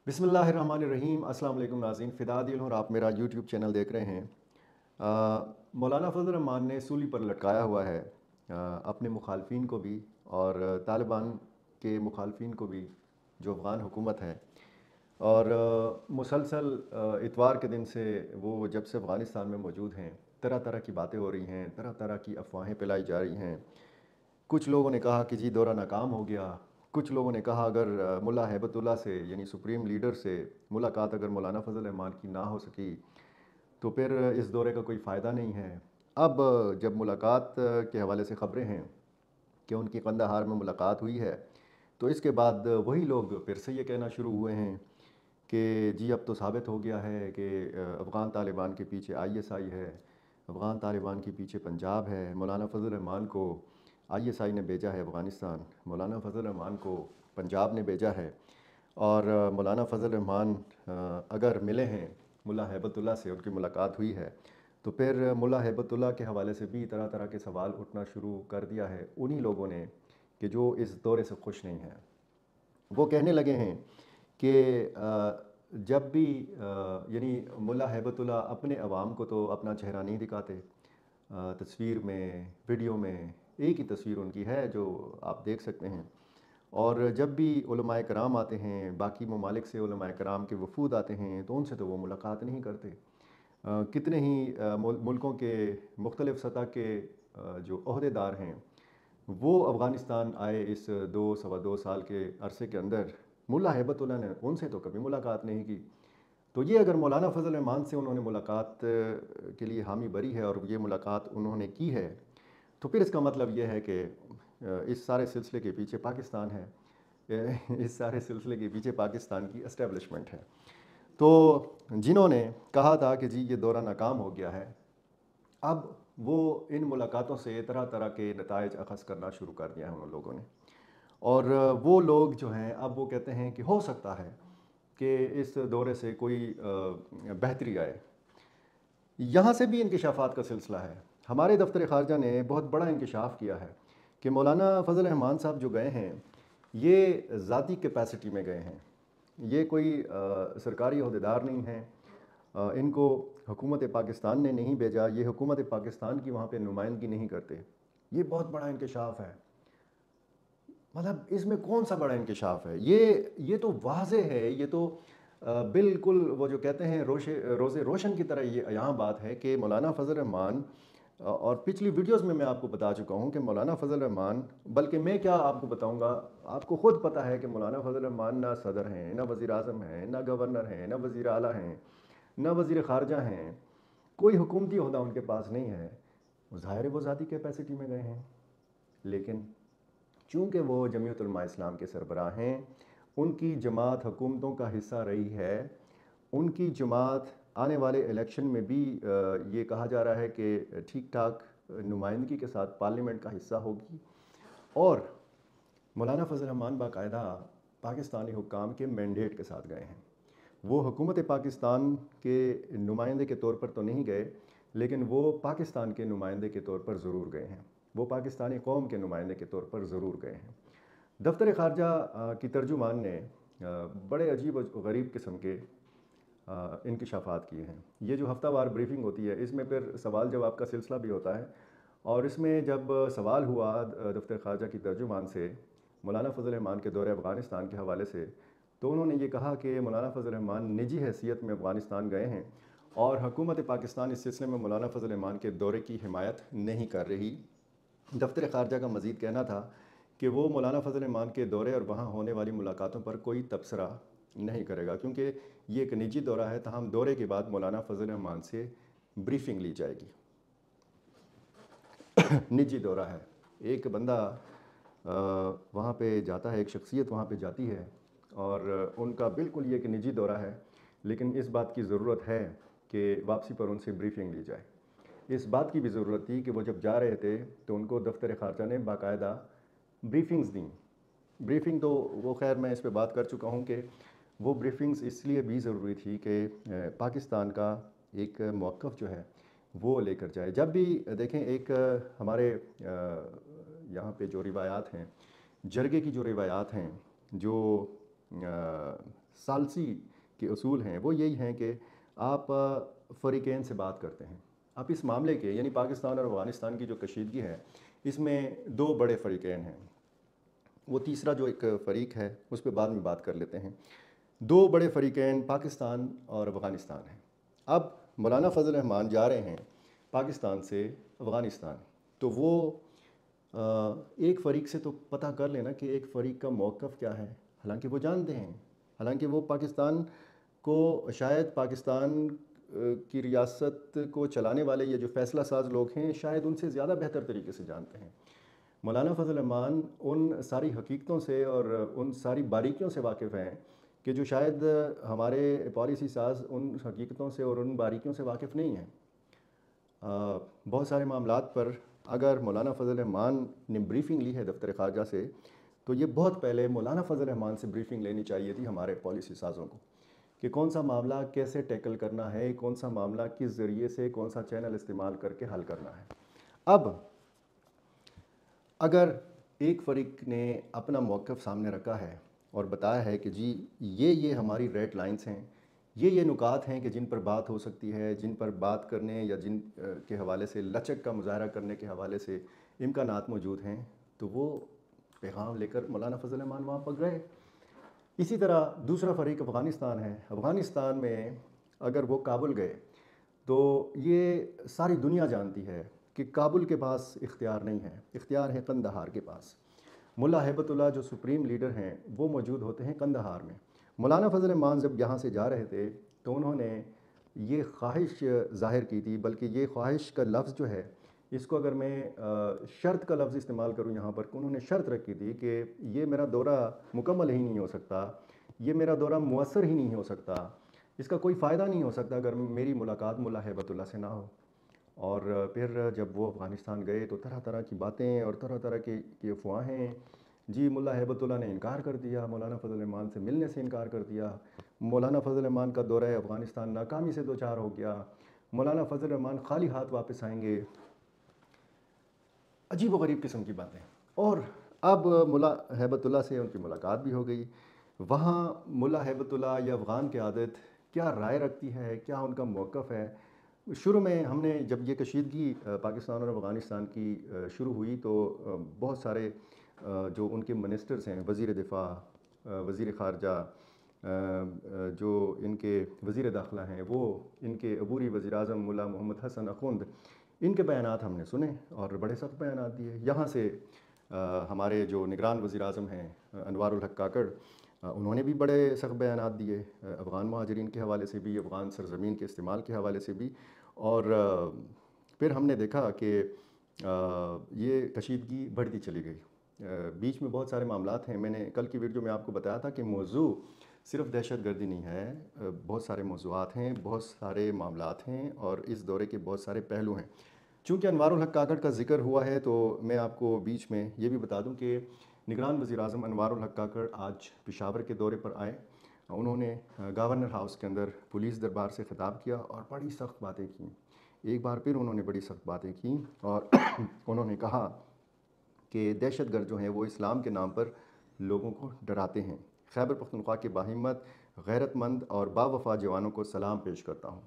बिस्मिल्लाहिर्रहमानिर्रहीम। अस्सलाम वालेकुम नाज़रीन, फ़िदा दिल और आप मेरा यूट्यूब चैनल देख रहे हैं। मौलाना फ़ज़ल रहमान ने सूली पर लटकाया हुआ है अपने मुखालफिन को भी और तालिबान के मुखालफिन को भी, जो अफ़गान हुकूमत है। और मुसलसल इतवार के दिन से वो जब से अफ़गानिस्तान में मौजूद हैं, तरह तरह की बातें हो रही हैं, तरह तरह की अफवाहें फैलाई जा रही हैं। कुछ लोगों ने कहा कि जी दौरा नाकाम हो गया। कुछ लोगों ने कहा अगर मुल्ला हैबतुल्लाह से यानी सुप्रीम लीडर से मुलाकात अगर मौलाना फ़ज़ल रहमान की ना हो सकी तो फिर इस दौरे का कोई फ़ायदा नहीं है। अब जब मुलाकात के हवाले से ख़बरें हैं कि उनकी कंदाहार में मुलाकात हुई है, तो इसके बाद वही लोग फिर से ये कहना शुरू हुए हैं कि जी अब तो साबित हो गया है कि अफ़गान तालिबान के पीछे आईएसआई है, अफ़गान तालिबान के पीछे पंजाब है। मौलाना फ़ज़ल रहमान को आईएसआई ने भेजा है अफ़गानिस्तान, मौलाना फ़ज़ल रहमान को पंजाब ने भेजा है। और मौलाना फ़ज़ल रहमान अगर मिले हैं मुल्ला हैबतुल्लाह से, उनकी मुलाकात हुई है, तो फिर मुल्ला हैबतुल्लाह के हवाले से भी तरह तरह के सवाल उठना शुरू कर दिया है उन्हीं लोगों ने कि जो इस दौरे से खुश नहीं हैं। वो कहने लगे हैं कि जब भी यानी मुल्ला हैबतुल्लाह अपने अवाम को तो अपना चेहरा नहीं दिखाते, तस्वीर में, वीडियो में एक ही तस्वीर उनकी है जो आप देख सकते हैं। और जब भी उलमाए कराम आते हैं, बाकी ममालिक से उलमाए कराम के वफूद आते हैं, तो उनसे तो वो मुलाकात नहीं करते। कितने ही मुल्कों के मुख्तलिफ़ सतह के जो ओहदेदार हैं, वो अफ़गानिस्तान आए इस 2 सवा 2 साल के अरसे के अंदर, मुल्ला हैबतुल्लाह ने उनसे तो कभी मुलाकात नहीं की। तो ये अगर मौलाना फ़ज़ल रहमान से उन्होंने मुलाकात के लिए हामी भरी है और ये मुलाकात उन्होंने की है, तो फिर इसका मतलब ये है कि इस सारे सिलसिले के पीछे पाकिस्तान है। इस सारे सिलसिले के पीछे पाकिस्तान की एस्टेब्लिशमेंट है। तो जिन्होंने कहा था कि जी ये दौरा नाकाम हो गया है, अब वो इन मुलाकातों से तरह तरह के नताइज अख़ज़ करना शुरू कर दिया है उन लोगों ने। और वो लोग जो हैं अब वो कहते हैं कि हो सकता है कि इस दौरे से कोई बेहतरी आए। यहाँ से भी इंकशाफात का सिलसिला है। हमारे दफ्तर ख़ारजा ने बहुत बड़ा इंकशाफ किया है कि मौलाना फ़ज़ल रहमान साहब जो गए हैं, ये ज़ाती कैपेसिटी में गए हैं। ये कोई सरकारी ओहदेदार नहीं हैं। इनको हुकूमत पाकिस्तान ने नहीं भेजा, ये हुकूमत पाकिस्तान की वहाँ पे नुमाइंदगी नहीं करते। ये बहुत बड़ा इंकशाफ है। मतलब इसमें कौन सा बड़ा इंकशाफ है? ये तो वाज़ेह है, ये तो बिल्कुल वो जो कहते हैं रोज़े रोशन की तरह ये यहाँ बात है कि मौलाना फ़ज़ल रहमान और पिछली वीडियोज़ में मैं आपको बता चुका हूँ कि मौलाना फ़ज़ल रहमान, बल्कि मैं क्या आपको बताऊँगा, आपको ख़ुद पता है कि मौलाना फ़ज़ल रहमान ना सदर हैं, ना वज़ीर आज़म हैं, ना गवर्नर हैं, ना वज़ीर आला हैं, ना वज़ीर ख़ारजा हैं। कोई हुकूमती ओहदा उनके पास नहीं है। ज़ाहिर है वो ज़ाती कैपेसिटी में गए हैं। लेकिन चूँकि वो जमीयत उलमा इस्लाम के सरबराह हैं, उनकी जमात हुकूमतों का हिस्सा रही है, उनकी जमात आने वाले इलेक्शन में भी ये कहा जा रहा है कि ठीक ठाक नुमाइंदगी के साथ पार्लियामेंट का हिस्सा होगी। और मौलाना फ़ज़ल रहमान बाकायदा पाकिस्तानी हुक्काम के मैंडेट के साथ गए हैं। वो हुकूमत पाकिस्तान के नुमाइंदे के तौर पर तो नहीं गए, लेकिन वो पाकिस्तान के नुमाइंदे के तौर पर ज़रूर गए हैं। वो पाकिस्तानी कौम के नुमाइंदे के तौर पर ज़रूर गए हैं। दफ्तर ख़ारजा की तर्जुमान ने बड़े अजीब व गरीब किस्म के इंकशाफात किए हैं। ये जो हफ्तावार ब्रीफिंग होती है, इसमें फिर सवाल जवाब का सिलसिला भी होता है। और इसमें जब सवाल हुआ दफ्तर ख़ारजा की तर्जुमान से मौलाना फ़ज़ल रहमान के दौरे अफ़गानिस्तान के हवाले से, तो उन्होंने ये कहा कि मौलाना फ़ज़ल रहमान निजी हैसियत में अफ़गानिस्तान गए हैं और हुकूमत पाकिस्तान इस सिलसिले में मौलाना फ़ज़ल रहमान के दौरे की हिमायत नहीं कर रही। दफ्तर ख़ारजा का मज़ीद कहना था कि वो मौलाना फ़ज़ल रहमान के दौरे और वहाँ होने वाली मुलाकातों पर कोई तबसरा नहीं करेगा, क्योंकि ये एक निजी दौरा है। तमाम दौरे के बाद मौलाना फ़ज़ल रहमान से ब्रीफिंग ली जाएगी। निजी दौरा है, एक बंदा वहाँ पे जाता है, एक शख्सियत वहाँ पे जाती है और उनका बिल्कुल ये एक निजी दौरा है, लेकिन इस बात की ज़रूरत है कि वापसी पर उनसे ब्रीफिंग ली जाए। इस बात की भी ज़रूरत थी कि वो जब जा रहे थे तो उनको दफ्तर ख़ारजा ने बाकायदा ब्रीफिंग्स दी। ब्रीफिंग तो वो खैर मैं इस पे बात कर चुका हूँ कि वो ब्रीफिंग्स इसलिए भी ज़रूरी थी कि पाकिस्तान का एक मौक़िफ़ जो है वो लेकर जाए। जब भी देखें एक हमारे यहाँ पे जो रिवायात हैं, जरगे की जो रिवायात हैं, जो ثالثی کے اصول ہیں وہ یہی ہیں کہ آپ فریقین سے بات کرتے ہیں. آپ اس معاملے کے یعنی پاکستان اور افغانستان کی جو کشیدگی ہے اس میں دو بڑے فریقین ہیں. وہ تیسرا جو ایک فریق ہے اس پہ بعد میں بات کر لیتے ہیں. دو بڑے فریقین پاکستان اور افغانستان ہیں. اب مولانا فضل الرحمان جا رہے ہیں پاکستان سے افغانستان، تو وہ ایک فریق سے تو پتہ کر لینا کہ ایک فریق کا موقف کیا ہے. حالانکہ وہ جانتے ہیں، حالانکہ وہ پاکستان کو شاید پاکستان کی ریاست کو چلانے والے یہ جو فیصلہ ساز لوگ ہیں شاید ان سے زیادہ بہتر طریقے سے جانتے ہیں. مولانا فضل الرحمان ان ساری حقیقتوں سے اور ان ساری باریکیوں سے واقف ہیں کہ جو شاید ہمارے پالیسی ساز ان حقیقتوں سے اور ان باریکیوں سے واقف نہیں ہیں. بہت سارے معاملات پر اگر مولانا فضل الرحمان نے بریفنگ لی ہے دفتر خارجہ سے تو یہ بہت پہلے مولانا فضل الرحمان سے بریفنگ لینی چاہیے تھی ہمارے پالیسی سازوں کو کہ کون سا معاملہ کیسے ٹیکل کرنا ہے، کون سا معاملہ کس ذریعے سے، کون سا چینل استعمال کر کے حل کرنا ہے. اب اگر ایک فریق نے اپنا موقف سامنے رکھا ہے اور بتایا ہے کہ جی یہ ہماری ریڈ لائنز ہیں، یہ نکات ہیں کہ جن پر بات ہو سکتی ہے، جن پر بات کرنے یا جن کے حوالے سے لچک کا مظاہرہ کرنے کے حوالے سے امکانات موجود ہیں، تو وہ پیغام لے کر مولانا فضل الرحمان وہاں پر گئے. اسی طرح دوسرا فریق افغانستان ہے. افغانستان میں اگر وہ کابل گئے تو یہ ساری دنیا جانتی ہے کہ کابل کے پاس اختیار نہیں ہے، اختیار ہے قندھار کے پاس. ملا ہیبت اللہ جو سپریم لیڈر ہیں وہ موجود ہوتے ہیں قندھار میں. مولانا فضل الرحمان جب یہاں سے جا رہے تھے تو انہوں نے یہ خواہش ظاہر کی تھی، بلکہ یہ خواہش کا لفظ جو ہے اس کو اگر میں شرط کا لفظ استعمال کروں یہاں پر، انہوں نے شرط رکھی تھی کہ یہ میرا دورہ مکمل ہی نہیں ہو سکتا، یہ میرا دورہ مؤثر ہی نہیں ہو سکتا، اس کا کوئی فائدہ نہیں ہو سکتا اگر میری ملاقات ملا ہیبت اللہ سے نہ ہو. اور پھر جب وہ افغانستان گئے تو طرح طرح کی باتیں اور طرح طرح کی افواہیں. جی ملا ہیبت اللہ نے انکار کر دیا، مولانا فضل الرحمان سے ملنے سے انکار کر دیا، مولانا فضل الرحمان کا دورہ افغانستان ناکامی سے دوچار ہو گیا، مولانا فضل الرحمان خالی ہاتھ واپس آئیں گے. عجیب و غریب قسم کی باتیں. اور اب ملا ہیبت اللہ سے ان کی ملاقات بھی ہو گئی. وہاں ملا ہیبت اللہ یا افغان قیادت کیا رائے رکھتی ہے، کیا ان کا موقف ہے. شروع میں ہم نے جب یہ کشیدگی پاکستان اور افغانستان کی شروع ہوئی تو بہت سارے جو ان کے منسٹرز ہیں، وزیر دفاع، وزیر خارجہ، جو ان کے وزیر داخلہ ہیں، وہ ان کے عبوری وزیر اعظم ملا محمد حسن اخوند، ان کے بیانات ہم نے سنے اور بڑے سخت بیانات دیے. یہاں سے ہمارے جو نگران وزیر اعظم ہیں انوار الحق کاکڑ، انہوں نے بھی بڑے سخت بیانات دیے افغان مہاجرین کے حوالے سے بھی، افغان سرزمین کے استعمال کے حوالے سے بھی. اور پھر ہم نے دیکھا کہ یہ کشیدگی بڑھتی چلی گئی. بیچ میں بہت سارے معاملات ہیں. میں نے کل کی ویڈیو میں آپ کو بتایا تھا کہ موضوع صرف دہشت گردی نہیں ہے، بہت سارے موضوعات ہیں، بہت سارے معاملات ہیں اور اس دورے کے بہت سارے پہلو ہیں. چونکہ انوار الحق کاکڑ کا ذکر ہوا ہے تو میں آپ کو بیچ میں یہ بھی بتا دوں کہ نگران وزیر اعظم انوار الحق کاکڑ آج پشاور کے دورے پر آئے. انہوں نے گورنر ہاؤس کے اندر پولیس دربار سے خطاب کیا اور بڑی سخت باتیں کیں. ایک بار پھر انہوں نے بڑی سخت باتیں کیں اور انہوں نے کہا کہ دہشت گرد جو ہیں وہ اسلام کے نام پر لوگوں کو ڈراتے ہیں. خیبر پختونخوا کے باہمت، غیرت مند اور باوفا جوانوں کو سلام پیش کرتا ہوں.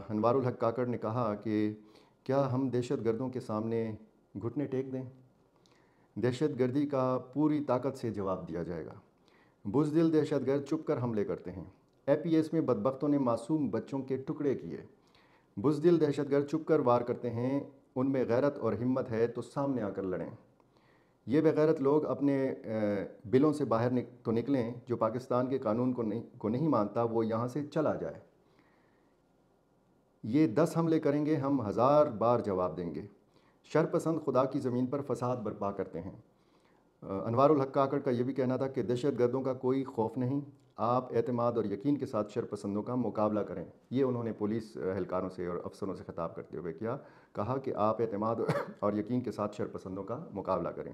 انوار الحق کاکڑ نے کہا کہ کیا ہم دہشت گردوں کے سامنے گھٹنے ٹیک دیں؟ دہشت گردی کا پوری طاقت سے جواب دیا جائے گا. بزدل دہشت گرد چھپ کر حملے کرتے ہیں. اے پی ایس میں بدبختوں نے معصوم بچوں کے ٹکڑے کیے. بزدل دہشت گرد چھپ کر وار کرتے ہیں. ان میں غیرت اور ہمت ہے تو سامنے آ کر لڑیں. یہ بغیرت لوگ اپنے بلوں سے باہر تو نکلیں. جو پاکستان کے قانون کو نہیں مانتا وہ یہاں سے چلا جائے. یہ 10 حملے کریں گے، ہم 1000 بار جواب دیں گے. شرپسند خدا کی زمین پر فساد برپا کرتے ہیں. انوار الحق کاکڑ کا یہ بھی کہنا تھا کہ دہشت گردوں کا کوئی خوف نہیں، آپ اعتماد اور یقین کے ساتھ شرپسندوں کا مقابلہ کریں. یہ انہوں نے پولیس اہلکاروں سے اور افسروں سے خطاب کرتے ہوئے کہا کہ آپ اعتماد اور یقین کے ساتھ شرپسندوں کا مقابلہ کریں.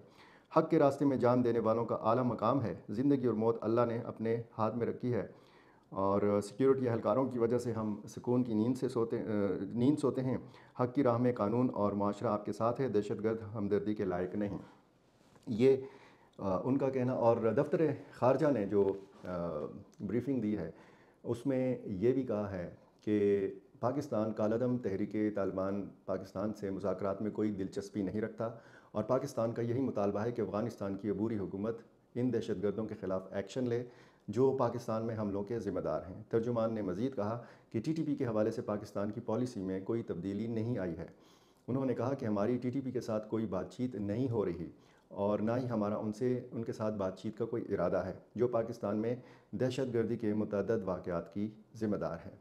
حق کے راستے میں جان دینے والوں کا اعلیٰ مقام ہے. زندگی اور موت اللہ نے اپنے ہاتھ میں رکھی ہے اور سیکیورٹی اہلکاروں کی وجہ سے ہم سکون کی نیند سوتے ہیں. حق کی راہ میں قانون اور معاشرہ آپ کے ساتھ ہے. دہشت گرد ہمدردی کے لائق نہیں. یہ उनका कहना, और दफ्तर ख़ारजा ने जो ब्रीफिंग दी है उसमें ये भी कहा है कि पाकिस्तान कालादम तहरीक तालिबान पाकिस्तान से मुज़ाकरात में कोई दिलचस्पी नहीं रखता, और पाकिस्तान का यही मुतालबा है कि अफ़गानिस्तान की अबूरी हुकूमत इन दहशतगर्दों के ख़िलाफ़ एक्शन ले जो पाकिस्तान में हमलों के ज़िम्मेदार हैं। तर्जुमान ने मज़ीद कहा कि TTP के हवाले से पाकिस्तान की पॉलिसी में कोई तब्दीली नहीं आई है। उन्होंने कहा कि हमारी TTP के साथ कोई बातचीत नहीं हो रही और ना ही हमारा उनके साथ बातचीत का कोई इरादा है, जो पाकिस्तान में दहशतगर्दी के मुतअद्दिद वाक़यात की ज़िम्मेदार है।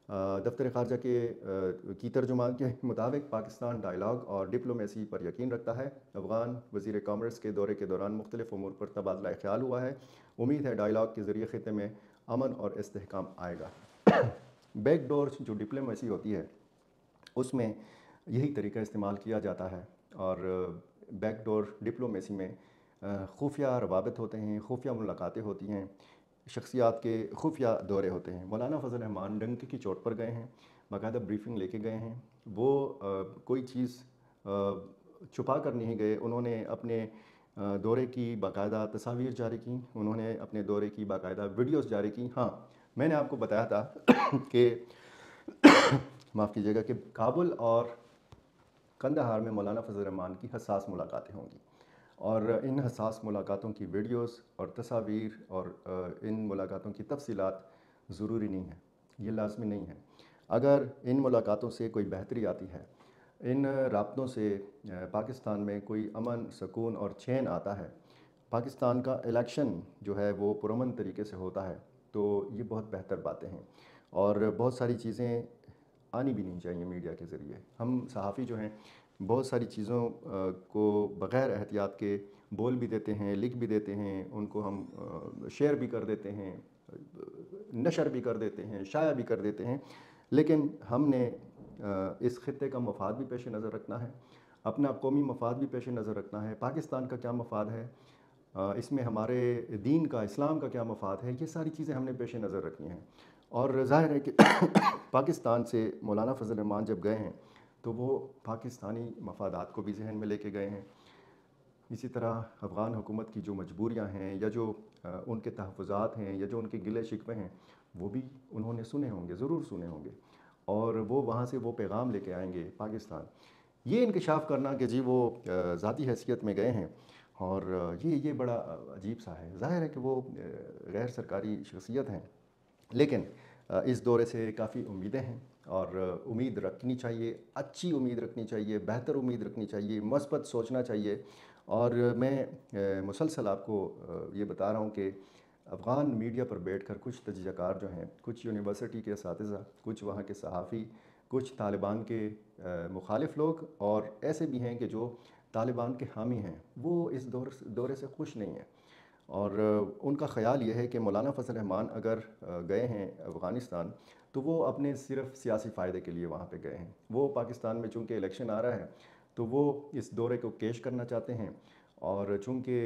दफ्तर ख़ारजा की तर्जुमान के मुताबिक पाकिस्तान डायलॉग और डिप्लोमेसी पर यकीन रखता है। अफ़गान वज़ीर कॉमर्स के दौरे के दौरान मुख्तलिफ़ उमूर पर तबादला ख़्याल हुआ है। उम्मीद है डायलॉग के ज़रिए ख़ित्ते में अमन और इस्तेहकाम आएगा। बैकडोर जो डिप्लोमेसी होती है उसमें यही तरीका इस्तेमाल किया जाता है, और बैकडोर डिप्लोमेसी में खुफिया रवाबित होते हैं, खुफिया मुलाकातें होती हैं, शख्सियात के खुफिया दौरे होते हैं। मौलाना फजल रहमान डंके की चोट पर गए हैं, बाकायदा ब्रीफिंग लेके गए हैं। वो कोई चीज़ छुपा कर नहीं गए, उन्होंने अपने दौरे की बाकायदा तस्वीर जारी की, उन्होंने अपने दौरे की बाकायदा वीडियोस जारी की। हाँ, मैंने आपको बताया था कि माफ़ कीजिएगा कि काबुल और कंदहार में मौलाना फजल रहमान की हसास मुलाकातें होंगी, और इन हसास मुलाकातों की वीडियोस और तस्वीर और इन मुलाकातों की तफसीलात ज़रूरी नहीं है, ये लाज़मी नहीं है। अगर इन मुलाकातों से कोई बेहतरी आती है, इन राब्तों से पाकिस्तान में कोई अमन, सुकून और चैन आता है, पाकिस्तान का इलेक्शन जो है वो पुरअमन तरीके से होता है, तो ये बहुत बेहतर बातें हैं। और बहुत सारी चीज़ें आनी भी नहीं चाहिए मीडिया के ज़रिए। हम सहाफ़ी जो हैं बहुत सारी चीज़ों को बग़ैर एहतियात के बोल भी देते हैं, लिख भी देते हैं, उनको हम शेयर भी कर देते हैं, नशर भी कर देते हैं, शाया भी कर देते हैं। लेकिन हमने इस ख़ित्ते का मफाद भी पेश नज़र रखना है, अपना कौमी मफाद भी पेश नज़र रखना है। पाकिस्तान का क्या मफाद है, इसमें हमारे दीन का, इस्लाम का क्या मफाद है, ये सारी चीज़ें हमने पेश नज़र रखनी हैं। और ज़ाहिर है कि पाकिस्तान से मौलाना फजल रहमान जब गए हैं तो वो पाकिस्तानी मफादात को भी जहन में लेके गए हैं। इसी तरह अफ़गान हुकूमत की जो मजबूरियाँ हैं या जो उनके तहफ़्फ़ुज़ात हैं या जो उनके गिले शिकवे हैं वो भी उन्होंने सुने होंगे, ज़रूर सुने होंगे, और वो वहाँ से वो पैगाम लेके आएंगे पाकिस्तान। ये इंकशाफ़ करना कि जी वो ज़ाती हैसियत में गए हैं, और ये बड़ा अजीब सा है। ज़ाहिर है कि वो गैर सरकारी शख्सियत हैं, लेकिन इस दौरे से काफ़ी उम्मीदें हैं, और उम्मीद रखनी चाहिए, अच्छी उम्मीद रखनी चाहिए, बेहतर उम्मीद रखनी चाहिए, मस्बत सोचना चाहिए। और मैं मुसलसल आपको ये बता रहा हूँ कि अफ़गान मीडिया पर बैठकर कुछ तजज़ियाकार जो हैं, कुछ यूनिवर्सिटी के असातिज़ा, कुछ वहाँ के सहाफ़ी, कुछ तालिबान के मुखालिफ़ लोग, और ऐसे भी हैं कि जो तालिबान के हामी हैं, वो इस दौरे से खुश नहीं हैं। और उनका ख़्याल ये है कि मौलाना फजल रहमान अगर गए हैं अफ़गानिस्तान तो वो अपने सिर्फ़ सियासी फ़ायदे के लिए वहाँ पे गए हैं। वो पाकिस्तान में चूँकि इलेक्शन आ रहा है तो वो इस दौरे को कैश करना चाहते हैं, और चूँकि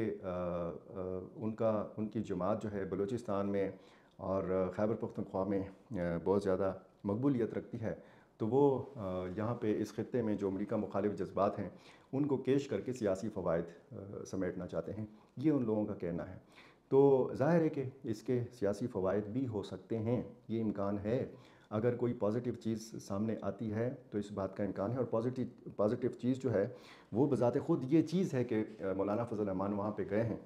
उनकी जमात जो है बलूचिस्तान में और खैबर पख्तूनख्वा में बहुत ज़्यादा मकबूलियत रखती है, तो वो यहाँ पे इस ख़ित्ते में जो अमरीका मुखालिफ जज्बात हैं उनको कैश करके सियासी फ़वाइद समेटना चाहते हैं, ये उन लोगों का कहना है। तो ज़ाहिर है कि इसके सियासी फ़वाइद भी हो सकते हैं, ये इम्कान है। अगर कोई पॉजिटिव चीज़ सामने आती है तो इस बात का इम्कान है, और पॉजिटिव चीज़ जो है वो बज़ाते ख़ुद ये चीज़ है कि मौलाना फजल रहमान वहाँ पे गए हैं।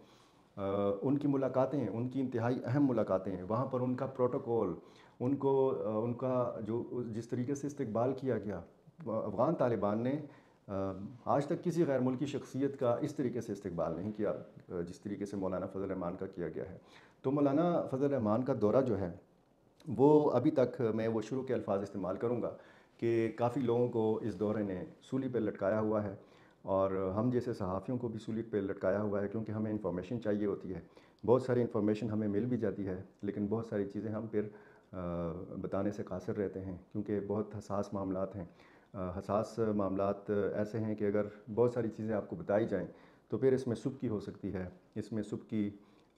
उनकी मुलाकातें, उनकी इंतहाई अहम मुलाकातें, वहाँ पर उनका प्रोटोकॉल, उनका जो जिस तरीके से इस्तकबाल किया गया, अफ़गान तालिबान ने आज तक किसी गैर मुल्की शख्सियत का इस तरीके से इस्तकबाल नहीं किया जिस तरीके से मौलाना फजल रहमान का किया गया है। तो मौलाना फजल रहमान का दौरा जो है वो अभी तक, मैं वो शुरू के अल्फाज इस्तेमाल करूँगा कि काफ़ी लोगों को इस दौरे ने सूली पर लटकाया हुआ है, और हम जैसे सहाफ़ियों को भी सूली पर लटकाया हुआ है, क्योंकि हमें इंफॉर्मेशन चाहिए होती है। बहुत सारी इंफॉर्मेशन हमें मिल भी जाती है, लेकिन बहुत सारी चीज़ें हम फिर बताने से कासिर रहते हैं, क्योंकि बहुत हसास मामलात हैं। हसास मामलात ऐसे हैं कि अगर बहुत सारी चीज़ें आपको बताई जाएँ तो फिर इसमें सुब की हो सकती है, इसमें सुब की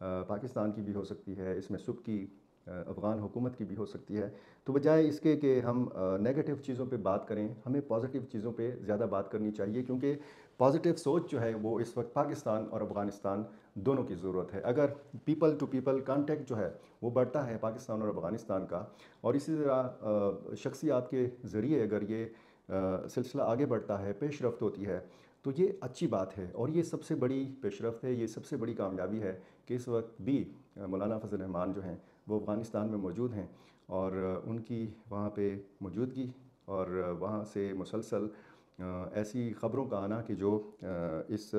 पाकिस्तान की भी हो सकती है, इसमें सुब की अफ़गान हुकूमत की भी हो सकती है। तो बजाय इसके कि हम नेगेटिव चीज़ों पे बात करें, हमें पॉजिटिव चीज़ों पे ज़्यादा बात करनी चाहिए, क्योंकि पॉजिटिव सोच जो है वो इस वक्त पाकिस्तान और अफ़गानिस्तान दोनों की ज़रूरत है। अगर पीपल टू पीपल कांटेक्ट जो है वो बढ़ता है पाकिस्तान और अफ़गानिस्तान का, और इसी तरह शख्सियात के ज़रिए अगर ये सिलसिला आगे बढ़ता है, पेशरफ्त होती है, तो ये अच्छी बात है। और ये सबसे बड़ी पेशरफ्त है, ये सबसे बड़ी कामयाबी है कि इस वक्त भी मौलाना फ़ज़ल रहमान जो हैं वो अफ़गानिस्तान में मौजूद हैं, और उनकी वहाँ पे मौजूदगी और वहाँ से मुसलसल ऐसी ख़बरों का आना कि जो इस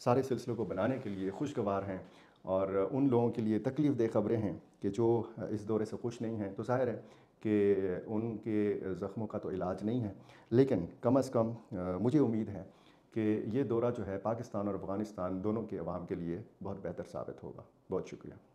सारे सिलसिले को बनाने के लिए खुशगवार हैं, और उन लोगों के लिए तकलीफ़ दह ख़बरें हैं कि जो इस दौरे से खुश नहीं हैं, तो ज़ाहिर है कि उनके ज़ख्मों का तो इलाज नहीं है। लेकिन कम अज़ कम मुझे उम्मीद है कि ये दौरा जो है पाकिस्तान और अफ़गानिस्तान दोनों के अवाम के लिए बहुत बेहतर साबित होगा। बहुत शुक्रिया।